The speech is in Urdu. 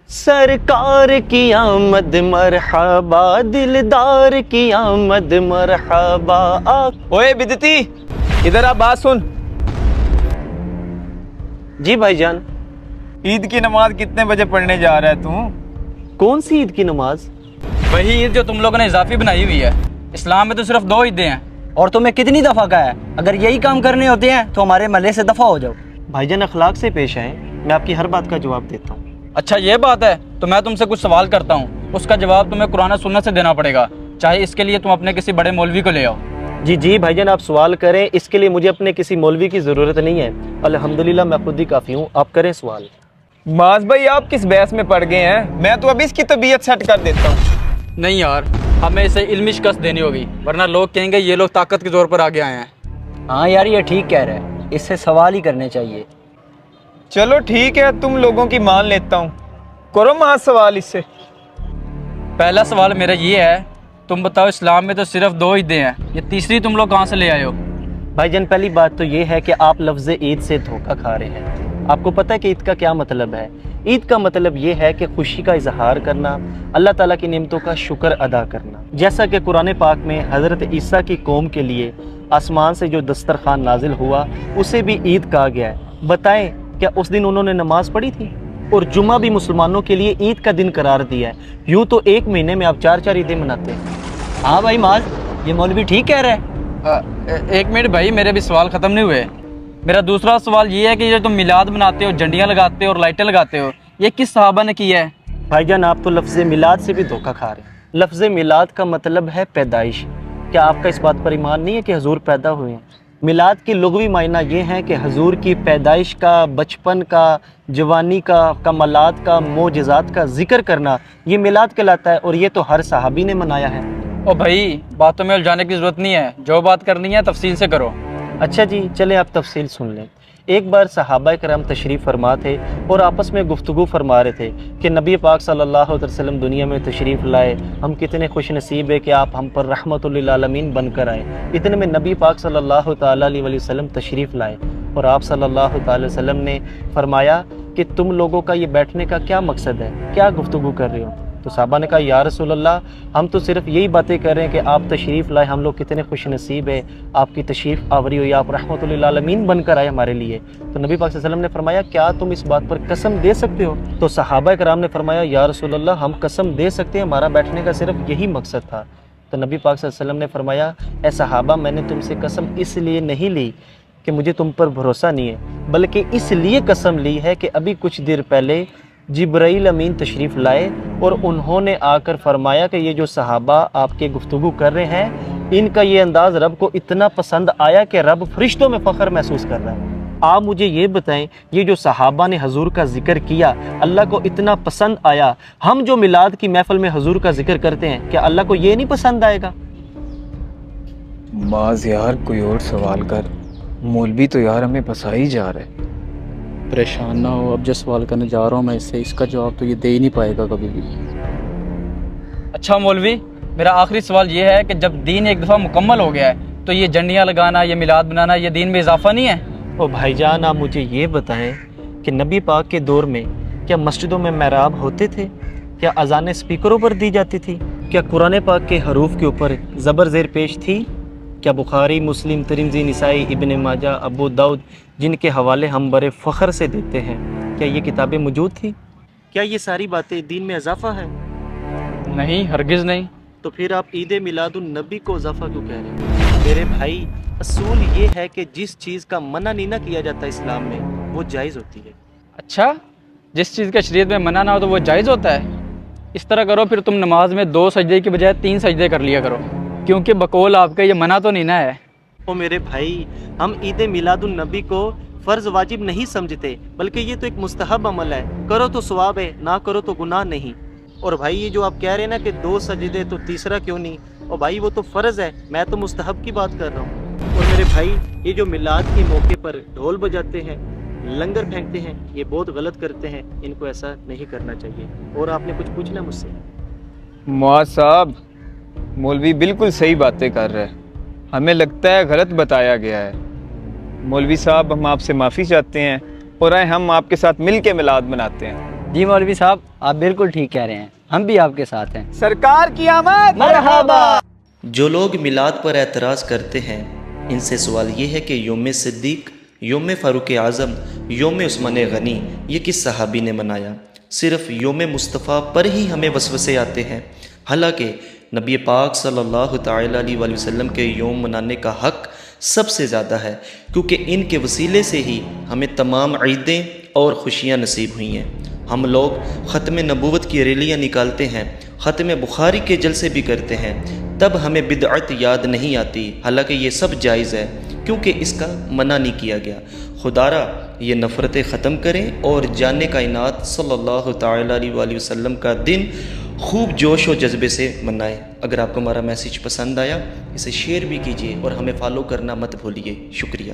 سرکار کی آمد مرحبا، دلدار کی آمد مرحبا۔ اوے بدتی، ادھر آ، بات سن۔ جی بھائی جان۔ عید کی نماز کتنے بجے پڑھنے جا رہا ہے تو؟ کون سی عید کی نماز؟ وہی عید جو تم لوگوں نے اضافی بنائی ہوئی ہے۔ اسلام میں تو صرف 2 عیدیں ہیں۔ اور تمہیں کتنی دفعہ کہا ہے اگر یہی کام کرنے ہوتے ہیں تو ہمارے محلے سے دفع ہو جاؤ۔ بھائی جان اخلاق سے پیش آئیں، میں آپ کی ہر بات کا جواب دیتا ہوں۔ اچھا یہ بات ہے تو میں تم سے کچھ سوال کرتا ہوں، اس کا جواب تمہیں قرآن و سنت سے دینا پڑے گا، چاہے اس کے لیے تم اپنے کسی بڑے مولوی کو لے آؤ۔ جی بھائی جان آپ سوال کریں، اس کے لیے مجھے اپنے کسی مولوی کی ضرورت نہیں ہے، الحمدللہ میں خود ہی کافی ہوں، آپ کریں سوال۔ معاذ بھائی آپ کس بحث میں پڑ گئے ہیں؟ میں تو ابھی اس کی طبیعت سیٹ کر دیتا ہوں۔ نہیں یار، ہمیں اسے علمی شکست دینی ہوگی، ورنہ لوگ کہیں گے یہ لوگ طاقت کے زور پر آگے آئے ہیں۔ ہاں یار یہ ٹھیک کہہ رہے ہیں، اس سے سوال ہی کرنے چاہیے۔ چلو ٹھیک ہے، تم لوگوں کی مان لیتا ہوں، کرو معاذ سوال اس سے۔ پہلا سوال میرا یہ ہے، تم بتاؤ اسلام میں تو صرف 2 عیدیں ہیں، یہ تیسری تم لوگ کہاں سے لے آئے ہو؟ بھائی جان پہلی بات تو یہ ہے کہ آپ لفظ عید سے دھوکہ کھا رہے ہیں۔ آپ کو پتہ ہے کہ عید کا کیا مطلب ہے؟ عید کا مطلب یہ ہے کہ خوشی کا اظہار کرنا، اللہ تعالیٰ کی نعمتوں کا شکر ادا کرنا۔ جیسا کہ قرآن پاک میں حضرت عیسیٰ کی قوم کے لیے آسمان سے جو دسترخوان نازل ہوا اسے بھی عید کہا گیا ہے۔ بتائیں کیا اس دن انہوں نے نماز پڑھی تھی؟ اور جمعہ بھی مسلمانوں کے لیے عید کا دن قرار دیا ہے۔ یوں تو ایک مہینے میں آپ 4 عیدیں مناتے ہیں۔ ہاں بھائی معاذ، یہ مولوی ٹھیک کہہ رہے ہیں۔ ایک منٹ بھائی، میرے بھی سوال ختم نہیں ہوئے۔ میرا دوسرا سوال یہ ہے کہ یہ تم میلاد مناتے ہو، جھنڈیاں لگاتے ہو اور لائٹیں لگاتے ہو، یہ کس صحابہ نے کیا ہے؟ بھائی جان آپ تو لفظ میلاد سے بھی دھوکہ کھا رہے ہیں۔ لفظ میلاد کا مطلب ہے پیدائش۔ کیا آپ کا اس بات پر ایمان نہیں ہے کہ حضور پیدا ہوئے ہیں؟ میلاد کی لغوی معنی یہ ہے کہ حضور کی پیدائش کا، بچپن کا، جوانی کا، کمالات کا، معجزات کا ذکر کرنا، یہ میلاد کہلاتا ہے، اور یہ تو ہر صحابی نے منایا ہے۔ او بھائی باتوں میں الجھانے کی ضرورت نہیں ہے، جو بات کرنی ہے تفصیل سے کرو۔ اچھا جی چلیں آپ تفصیل سن لیں۔ ایک بار صحابہ کرام تشریف فرما تھے اور آپس میں گفتگو فرما رہے تھے کہ نبی پاک صلی اللہ علیہ وسلم دنیا میں تشریف لائے، ہم کتنے خوش نصیب ہے کہ آپ ہم پر رحمت للعالمین بن کر آئے۔ اتنے میں نبی پاک صلی اللہ تعالیٰ علیہ وسلم تشریف لائے اور آپ صلی اللہ تعالی وسلم نے فرمایا کہ تم لوگوں کا یہ بیٹھنے کا کیا مقصد ہے، کیا گفتگو کر رہے ہو؟ تو صحابہ نے کہا یا رسول اللہ ہم تو صرف یہی باتیں کر رہے ہیں کہ آپ تشریف لائے، ہم لوگ کتنے خوش نصیب ہیں، آپ کی تشریف آوری ہوئی، آپ رحمت للعالمین بن کر آئے ہمارے لیے۔ تو نبی پاک صلی اللہ علیہ وسلم نے فرمایا کیا تم اس بات پر قسم دے سکتے ہو؟ تو صحابہ کرام نے فرمایا یا رسول اللہ ہم قسم دے سکتے ہیں، ہمارا بیٹھنے کا صرف یہی مقصد تھا۔ تو نبی پاک صلی اللہ علیہ وسلم نے فرمایا اے صحابہ میں نے تم سے قسم اس لیے نہیں لی کہ مجھے تم پر بھروسہ نہیں ہے، بلکہ اس لیے قسم لی ہے کہ ابھی کچھ دیر پہلے جبرائیل امین تشریف لائے اور انہوں نے آ کر فرمایا کہ یہ جو صحابہ آپ کے گفتگو کر رہے ہیں ان کا یہ انداز رب کو اتنا پسند آیا کہ رب فرشتوں میں فخر محسوس کر رہا ہے۔ آپ مجھے یہ بتائیں یہ جو صحابہ نے حضور کا ذکر کیا اللہ کو اتنا پسند آیا، ہم جو میلاد کی محفل میں حضور کا ذکر کرتے ہیں کیا اللہ کو یہ نہیں پسند آئے گا؟ معاذ یار کوئی اور سوال کر، مولوی تو یار ہمیں پھنسا ہی جا رہا ہے۔ پریشان نہ ہو، اب جو سوال کرنے جا رہا ہوں میں اس کا جواب تو یہ دے ہی نہیں پائے گا کبھی بھی۔ اچھا مولوی، میرا آخری سوال یہ ہے کہ جب دین ایک دفعہ مکمل ہو گیا ہے تو یہ جھنڈیاں لگانا، یہ میلاد بنانا، یہ دین میں اضافہ نہیں ہے؟ او بھائی جان آپ مجھے یہ بتائیں کہ نبی پاک کے دور میں کیا مسجدوں میں محراب ہوتے تھے؟ کیا اذانیں سپیکروں پر دی جاتی تھی؟ کیا قرآن پاک کے حروف کے اوپر زبر زیر پیش تھی؟ کیا بخاری، مسلم، ترمذی، نسائی، ابن ماجہ، ابو داؤد جن کے حوالے ہم بڑے فخر سے دیتے ہیں کیا یہ کتابیں موجود تھیں؟ کیا یہ ساری باتیں دین میں اضافہ ہے؟ نہیں، ہرگز نہیں۔ تو پھر آپ عید میلاد النبی کو اضافہ کیوں کہہ رہے ہیں؟ میرے بھائی اصول یہ ہے کہ جس چیز کا منع نہیں نہ کیا جاتا اسلام میں وہ جائز ہوتی ہے۔ اچھا، جس چیز کا شریعت میں منع نہ ہو تو وہ جائز ہوتا ہے؟ اس طرح کرو پھر تم نماز میں 2 سجدے کی بجائے 3 سجدے کر لیا کرو، کیونکہ بقول آپ کا یہ منع تو نہیں نہ ہے۔ او میرے بھائی ہم عید میلاد النبی کو فرض واجب نہیں سمجھتے بلکہ یہ تو ایک مستحب عمل ہے، کرو تو ثواب ہے، نہ کرو تو گناہ نہیں۔ اور بھائی یہ جو آپ کہہ رہے ہیں نا کہ 2 سجدے تو تیسرا کیوں نہیں، اور بھائی وہ تو فرض ہے، میں تو مستحب کی بات کر رہا ہوں۔ اور میرے بھائی یہ جو میلاد کے موقع پر ڈھول بجاتے ہیں، لنگر پھینکتے ہیں، یہ بہت غلط کرتے ہیں، ان کو ایسا نہیں کرنا چاہیے۔ اور آپ نے کچھ پوچھنا مجھ سے؟ معاذ صاحب مولوی بالکل صحیح باتیں کر رہے ہیں، ہمیں لگتا ہے غلط بتایا گیا ہے۔ مولوی صاحب ہم آپ سے معافی چاہتے ہیں اور ہم آپ کے ساتھ مل کے میلاد مناتے ہیں۔ جی مولوی صاحب آپ بالکل ٹھیک کہہ رہے ہیں، ہم بھی آپ کے ساتھ ہیں۔ سرکار کی آمد مرحبا۔ جو لوگ میلاد پر اعتراض کرتے ہیں ان سے سوال یہ ہے کہ یوم صدیق، یوم فاروق اعظم، یوم عثمان غنی یہ کس صحابی نے منایا؟ صرف یوم مصطفیٰ پر ہی ہمیں وسوسے آتے ہیں، حالانکہ نبی پاک صلی اللہ تعالیٰ علیہ وآلہ وسلم کے یوم منانے کا حق سب سے زیادہ ہے، کیونکہ ان کے وسیلے سے ہی ہمیں تمام عیدیں اور خوشیاں نصیب ہوئی ہیں۔ ہم لوگ ختم نبوت کی ریلیاں نکالتے ہیں، ختم بخاری کے جلسے بھی کرتے ہیں، تب ہمیں بدعت یاد نہیں آتی، حالانکہ یہ سب جائز ہے کیونکہ اس کا منع نہیں کیا گیا۔ خدارا یہ نفرتیں ختم کریں اور جان کائنات صلی اللہ تعالیٰ علیہ وآلہ وسلم کا دن خوب جوش و جذبے سے منائیں۔ اگر آپ کو ہمارا میسیج پسند آیا اسے شیئر بھی کیجیے اور ہمیں فالو کرنا مت بھولیے۔ شکریہ۔